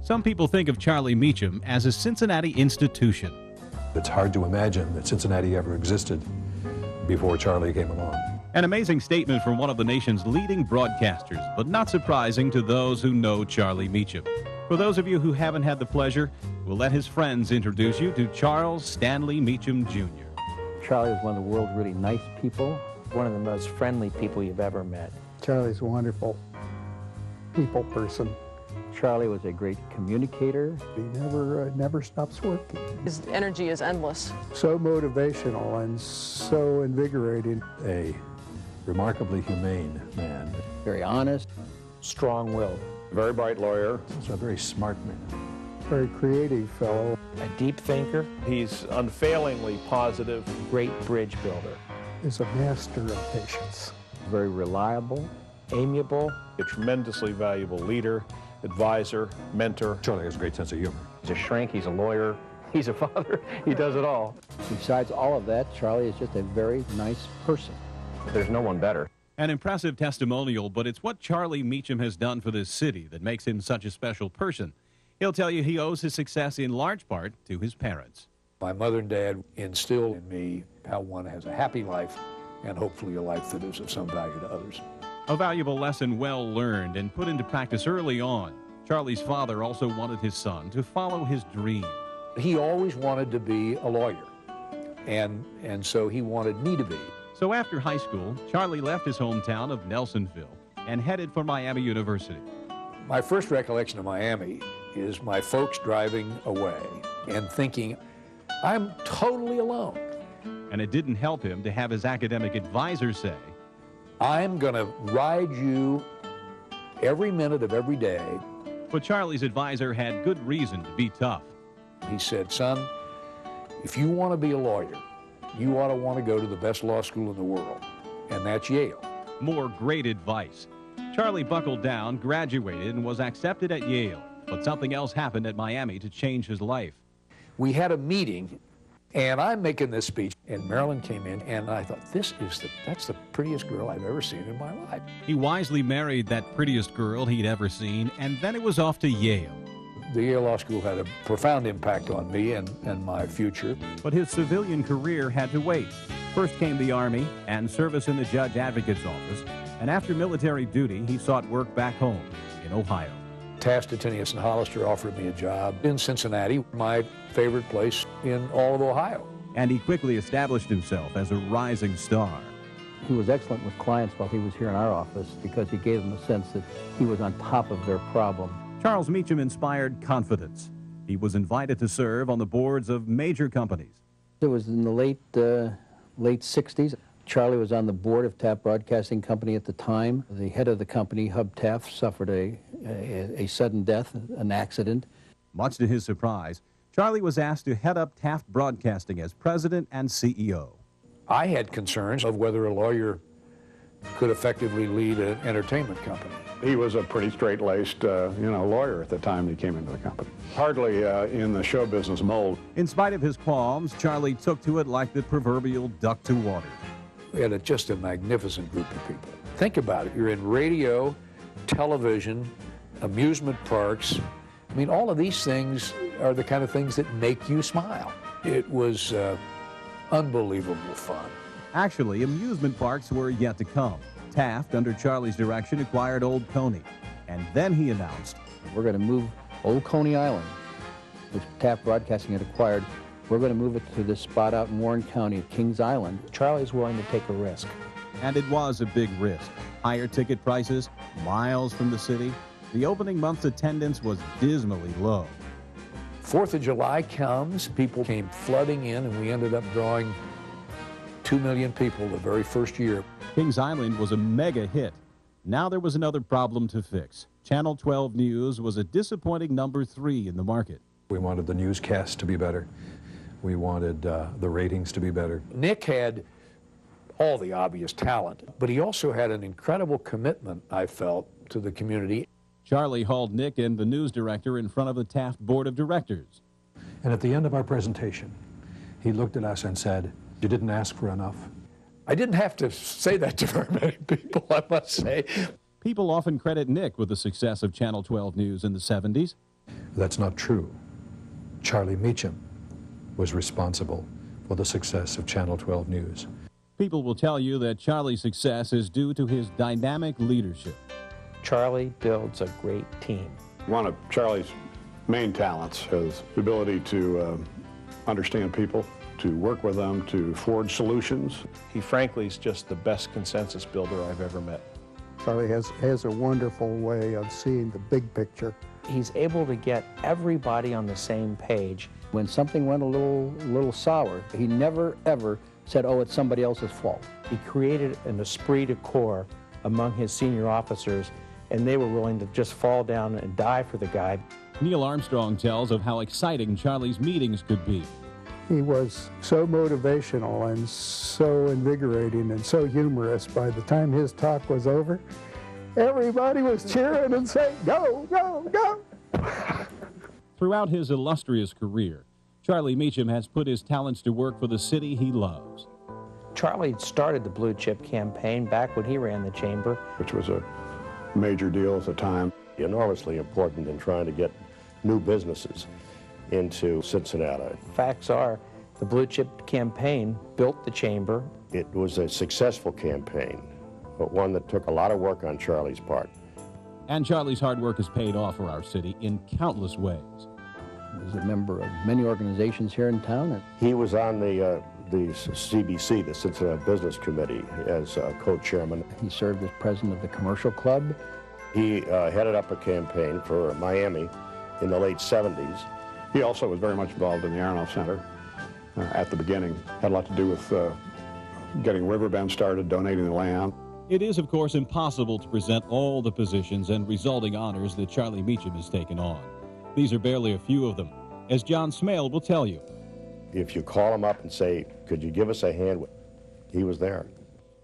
Some people think of Charlie Mechem as a Cincinnati institution. It's hard to imagine that Cincinnati ever existed before Charlie came along. An amazing statement from one of the nation's leading broadcasters, but not surprising to those who know Charlie Mechem. For those of you who haven't had the pleasure, we'll let his friends introduce you to Charles Stanley Mechem Jr. Charlie was one of the world's really nice people, one of the most friendly people you've ever met. Charlie's a wonderful people person. Charlie was a great communicator. He never stops working. His energy is endless. So motivational and so invigorating. A remarkably humane man. Very honest. Strong-willed. Very bright lawyer. Also a very smart man. Very creative fellow. A deep thinker. He's unfailingly positive. Great bridge builder. Is a master of patience. Very reliable. Amiable. A tremendously valuable leader, advisor, mentor. Charlie has a great sense of humor. He's a shrink, he's a lawyer, he's a father, he does it all. Besides all of that, Charlie is just a very nice person. There's no one better. An impressive testimonial, but it's what Charlie Mechem has done for this city that makes him such a special person. He'll tell you he owes his success in large part to his parents. My mother and dad instilled in me how one has a happy life and hopefully a life that is of some value to others. A valuable lesson well learned and put into practice early on. Charlie's father also wanted his son to follow his dream. He always wanted to be a lawyer, and so he wanted me to be. So after high school, Charlie left his hometown of Nelsonville and headed for Miami University. My first recollection of Miami is my folks driving away and thinking, I'm totally alone. And it didn't help him to have his academic advisor say, I'm going to ride you every minute of every day. But Charlie's advisor had good reason to be tough. He said, son, if you want to be a lawyer, you ought to want to go to the best law school in the world, and that's Yale. More great advice. Charlie buckled down, graduated, and was accepted at Yale. But something else happened at Miami to change his life. We had a meeting, and I'm making this speech, and Marilyn came in, and I thought, that's the prettiest girl I've ever seen in my life. He wisely married that prettiest girl he'd ever seen, and then it was off to Yale. The Yale Law School had a profound impact on me and my future. But his civilian career had to wait. First came the Army and service in the Judge Advocate's office, and after military duty, he sought work back home in Ohio. Taft, Attinius, and Hollister offered me a job in Cincinnati, my favorite place in all of Ohio. And he quickly established himself as a rising star. He was excellent with clients while he was here in our office because he gave them a sense that he was on top of their problem. Charles Mechem inspired confidence. He was invited to serve on the boards of major companies. It was in the late 60s. Charlie was on the board of Taft Broadcasting Company at the time. The head of the company, Hub Taft, suffered a sudden death, an accident. Much to his surprise, Charlie was asked to head up Taft Broadcasting as president and CEO. I had concerns of whether a lawyer could effectively lead an entertainment company. He was a pretty straight-laced, lawyer at the time he came into the company. Hardly in the show business mold. In spite of his qualms, Charlie took to it like the proverbial duck to water. We had just a magnificent group of people. Think about it. You're in radio, television, amusement parks. I mean, all of these things are the kind of things that make you smile. It was unbelievable fun. Actually, amusement parks were yet to come. Taft, under Charlie's direction, acquired Old Coney. And then he announced, we're going to move Old Coney Island, which Taft Broadcasting had acquired. We're going to move it to this spot out in Warren County of Kings Island. Charlie's willing to take a risk. And it was a big risk. Higher ticket prices, miles from the city. The opening month's attendance was dismally low. 4th of July comes, people came flooding in, and we ended up drawing 2 million people the very first year. Kings Island was a mega hit. Now there was another problem to fix. Channel 12 News was a disappointing number 3 in the market. We wanted the newscast to be better. We wanted the ratings to be better. Nick had all the obvious talent, but he also had an incredible commitment, I felt, to the community. Charlie hauled Nick and the news director in front of the Taft Board of Directors. And at the end of our presentation, he looked at us and said, "You didn't ask for enough." I didn't have to say that to very many people, I must say. People often credit Nick with the success of Channel 12 News in the 70s. That's not true. Charlie Mechem was responsible for the success of Channel 12 News. People will tell you that Charlie's success is due to his dynamic leadership. Charlie builds a great team. One of Charlie's main talents is the ability to understand people, to work with them, to forge solutions. He frankly is just the best consensus builder I've ever met. Charlie has a wonderful way of seeing the big picture. He's able to get everybody on the same page. When something went a little sour, he never, ever said, oh, it's somebody else's fault. He created an esprit de corps among his senior officers, and they were willing to just fall down and die for the guy. Neil Armstrong tells of how exciting Charlie's meetings could be. He was so motivational and so invigorating and so humorous. By the time his talk was over, everybody was cheering and saying, go, go, go. Throughout his illustrious career, Charlie Mechem has put his talents to work for the city he loves. Charlie started the Blue Chip campaign back when he ran the chamber, Which was a major deal at the time. Enormously important in trying to get new businesses into Cincinnati. Facts are, the Blue Chip campaign built the chamber. It was a successful campaign, but one that took a lot of work on Charlie's part. And Charlie's hard work has paid off for our city in countless ways. He was a member of many organizations here in town. He was on the CBC, the Cincinnati Business Committee, as co-chairman. He served as president of the commercial club. He headed up a campaign for Miami in the late 70s. He also was very much involved in the Aronoff Center at the beginning. Had a lot to do with getting Riverbend started, donating the land. It is, of course, impossible to present all the positions and resulting honors that Charlie Mechem has taken on. These are barely a few of them, as John Smale will tell you. If you call him up and say, could you give us a hand, he was there.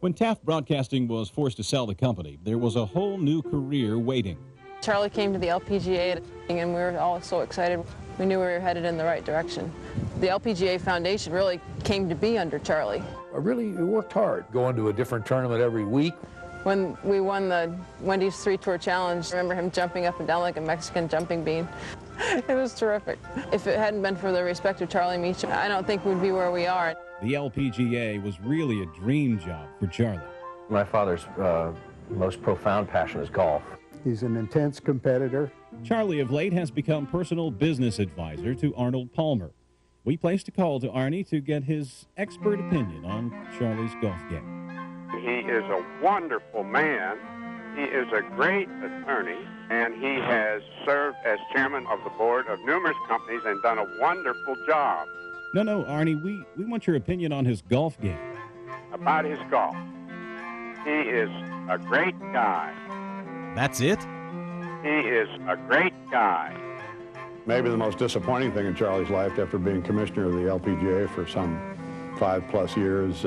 When Taft Broadcasting was forced to sell the company, there was a whole new career waiting. Charlie came to the LPGA and we were all so excited. We knew we were headed in the right direction. The LPGA Foundation really came to be under Charlie. I really worked hard, going to a different tournament every week. When we won the Wendy's 3-Tour Challenge, I remember him jumping up and down like a Mexican jumping bean. It was terrific. If it hadn't been for the respect of Charlie Mechem, I don't think we'd be where we are. The LPGA was really a dream job for Charlie. My father's most profound passion is golf. He's an intense competitor. Charlie of late has become personal business advisor to Arnold Palmer. We placed a call to Arnie to get his expert opinion on Charlie's golf game. He is a wonderful man. He is a great attorney, and he has served as chairman of the board of numerous companies and done a wonderful job. No, Arnie, we want your opinion on his golf game. About his golf. He is a great guy. That's it? He is a great guy. Maybe the most disappointing thing in Charlie's life, after being commissioner of the LPGA for some 5+ years,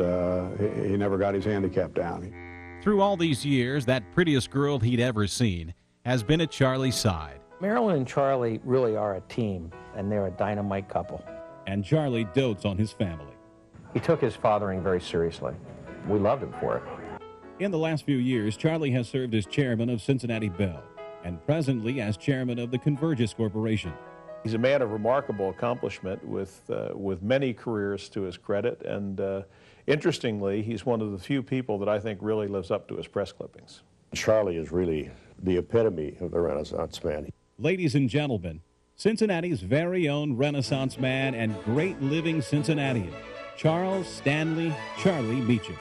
he never got his handicap down. Through all these years, that prettiest girl he'd ever seen has been at Charlie's side. Marilyn and Charlie really are a team, and they're a dynamite couple. And Charlie dotes on his family. He took his fathering very seriously. We loved him for it. In the last few years, Charlie has served as chairman of Cincinnati Bell and presently as chairman of the Convergys Corporation. He's a man of remarkable accomplishment with many careers to his credit, and interestingly, he's one of the few people that I think really lives up to his press clippings. Charlie is really the epitome of the Renaissance man. Ladies and gentlemen, Cincinnati's very own Renaissance man and great living Cincinnatian, Charles Stanley Charlie Mechem.